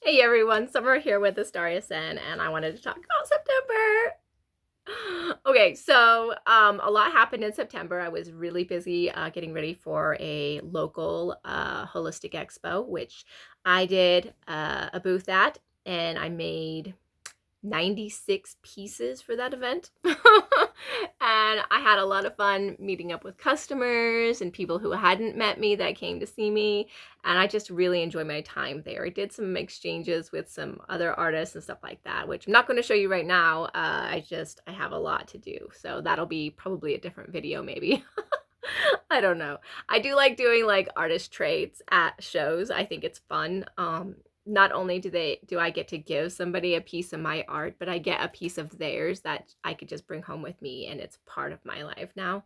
Hey everyone, Summer here with AstariaSen, and I wanted to talk about September. Okay, so a lot happened in September. I was really busy getting ready for a local holistic expo, which I did a booth at, and I made 96 pieces for that event. And I had a lot of fun meeting up with customers and people who hadn't met me that came to see me. And I just really enjoyed my time there. I did some exchanges with some other artists and stuff like that, which I'm not going to show you right now. I have a lot to do. So that'll be probably a different video maybe. I don't know. I do like doing like artist trades at shows. I think it's fun. Not only do I get to give somebody a piece of my art, but I get a piece of theirs that I could just bring home with me, and it's part of my life now.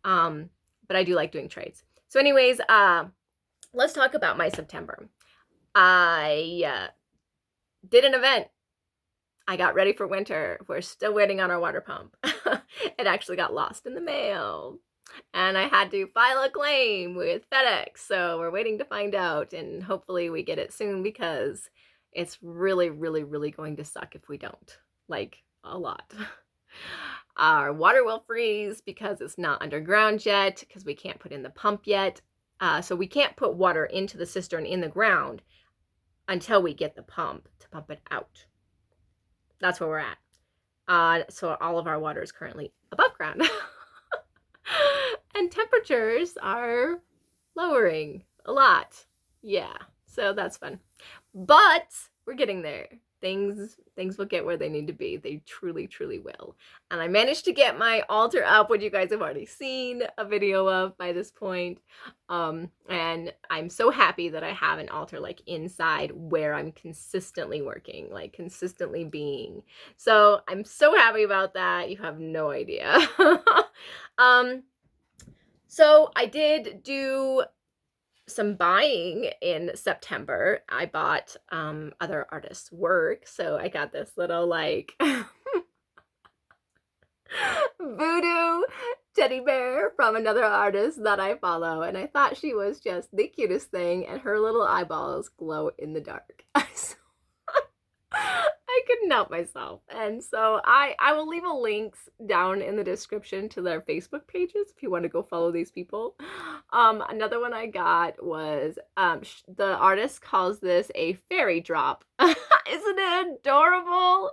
But I do like doing trades. So anyways, let's talk about my September. I did an event. I got ready for winter. We're still waiting on our water pump. It actually got lost in the mail. And I had to file a claim with FedEx, so we're waiting to find out, and hopefully we get it soon because it's really, really, really going to suck if we don't. Like, a lot. Our water will freeze because it's not underground yet, because we can't put in the pump yet. So we can't put water into the cistern in the ground until we get the pump to pump it out. That's where we're at. So all of our water is currently above ground. And temperatures are lowering a lot. Yeah, so that's fun. But we're getting there. Things will get where they need to be. They truly, truly will. And I managed to get my altar up, which you guys have already seen a video of by this point. And I'm so happy that I have an altar like inside where I'm consistently working, like consistently being. So I'm so happy about that. You have no idea. So I did do some buying in September. I bought other artists' work. So I got this little like voodoo teddy bear from another artist that I follow. And I thought she was just the cutest thing. And her little eyeballs glow in the dark. I couldn't help myself. And so I will leave a links down in the description to their Facebook pages if you want to go follow these people. Another one I got was, the artist calls this a fairy drop. Isn't it adorable?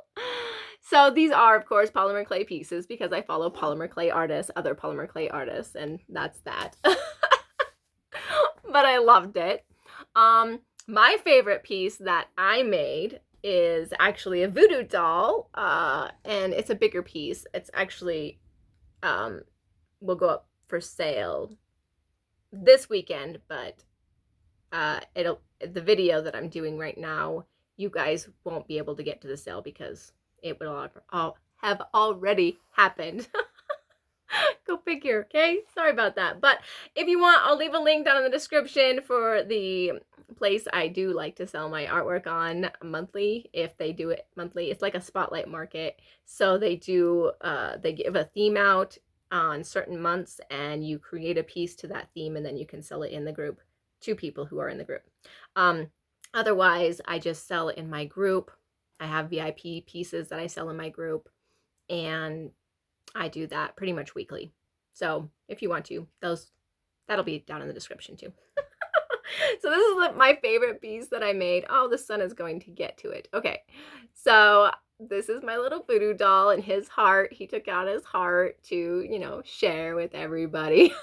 So these are, of course, polymer clay pieces because I follow polymer clay artists, other polymer clay artists, and that's that. But I loved it. My favorite piece that I made is actually a voodoo doll, and it's a bigger piece. It's actually will go up for sale this weekend, but the video that I'm doing right now, you guys won't be able to get to the sale because it will all have already happened. Go figure, okay? Sorry about that. But if you want, I'll leave a link down in the description for the place I do like to sell my artwork on monthly. If they do it monthly, it's like a spotlight market. So they do, they give a theme out on certain months and you create a piece to that theme and then you can sell it in the group to people who are in the group. Otherwise, I just sell it in my group. I have VIP pieces that I sell in my group, and I do that pretty much weekly. So if you want to, that'll be down in the description too. So this is my favorite piece that I made. Oh, the sun is going to get to it. Okay, so this is my little voodoo doll and his heart. He took out his heart to, you know, share with everybody.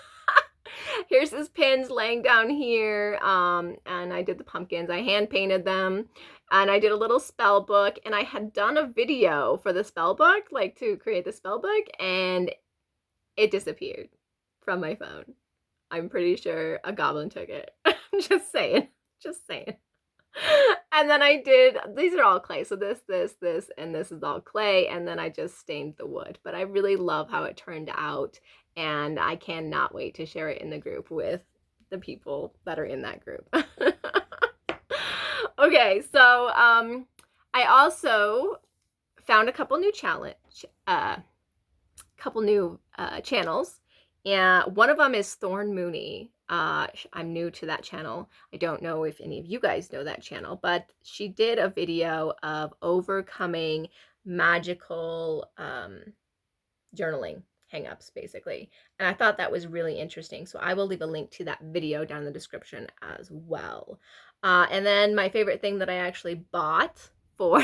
Here's his pins laying down here, and I did the pumpkins. I hand painted them, and I did a little spell book, and I had done a video for the spell book, like to create the spell book, and it disappeared from my phone. I'm pretty sure a goblin took it. Just saying. Just saying. And then I did, these are all clay. So this, and this is all clay. And then I just stained the wood. But I really love how it turned out. And I cannot wait to share it in the group with the people that are in that group. Okay, so I also found a couple new channels. And one of them is Thorn Mooney. I'm new to that channel. I don't know if any of you guys know that channel, but she did a video of overcoming magical journaling hangups, basically. And I thought that was really interesting. So I will leave a link to that video down in the description as well. And then my favorite thing that I actually bought for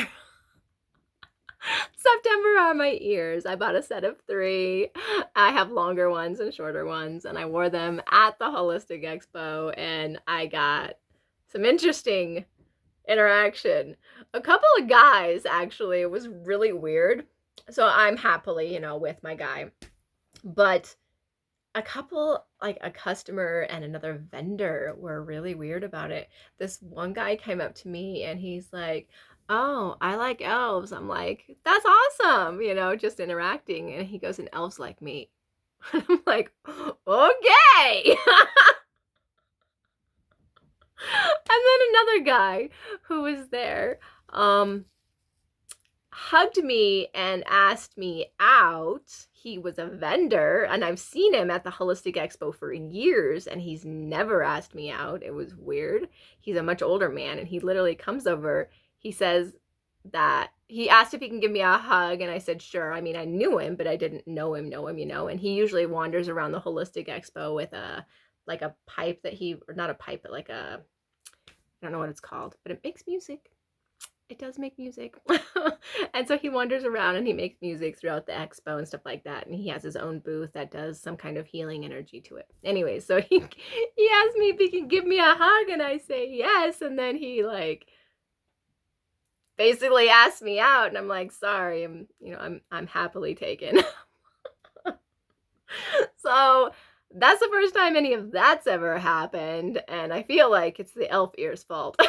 September are my ears. I bought a set of 3. I have longer ones and shorter ones, and I wore them at the Holistic Expo, and I got some interesting interaction. A couple of guys, actually. It was really weird. So I'm happily, you know, with my guy. But a couple, like a customer and another vendor, were really weird about it. This one guy came up to me and he's like, "Oh, I like elves." I'm like, "That's awesome," you know, just interacting. And he goes, "And elves like me." I'm like, "Okay." And then another guy who was there, hugged me and asked me out. He was a vendor, and I've seen him at the Holistic Expo for years, and he's never asked me out. It was weird. He's a much older man, and he literally comes over. He says that he asked if he can give me a hug, and I said sure. I mean, I knew him, but I didn't know him, you know. And he usually wanders around the Holistic Expo with a pipe that or not a pipe, but like a, I don't know what it's called, but it makes music. It does make music. And so he wanders around and he makes music throughout the expo and stuff like that. And he has his own booth that does some kind of healing energy to it. Anyway, so he asked me if he can give me a hug, and I say yes. And then he like basically asked me out, and I'm like, sorry, I'm happily taken. So that's the first time any of that's ever happened, and I feel like it's the elf ear's fault.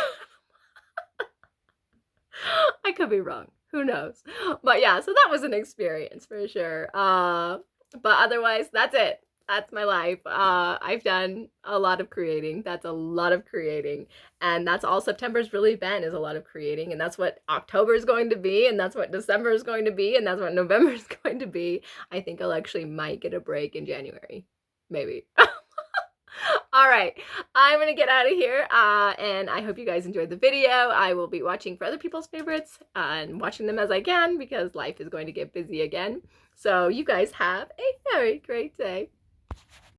I could be wrong. Who knows? But yeah, so that was an experience for sure. But otherwise, that's it. That's my life. I've done a lot of creating. That's a lot of creating. And that's all September's really been, is a lot of creating. And that's what October is going to be. And that's what December is going to be. And that's what November is going to be. I think I'll actually might get a break in January. Maybe. All right, I'm gonna get out of here, and I hope you guys enjoyed the video. I will be watching for other people's favorites and watching them as I can, because life is going to get busy again. So you guys have a very great day.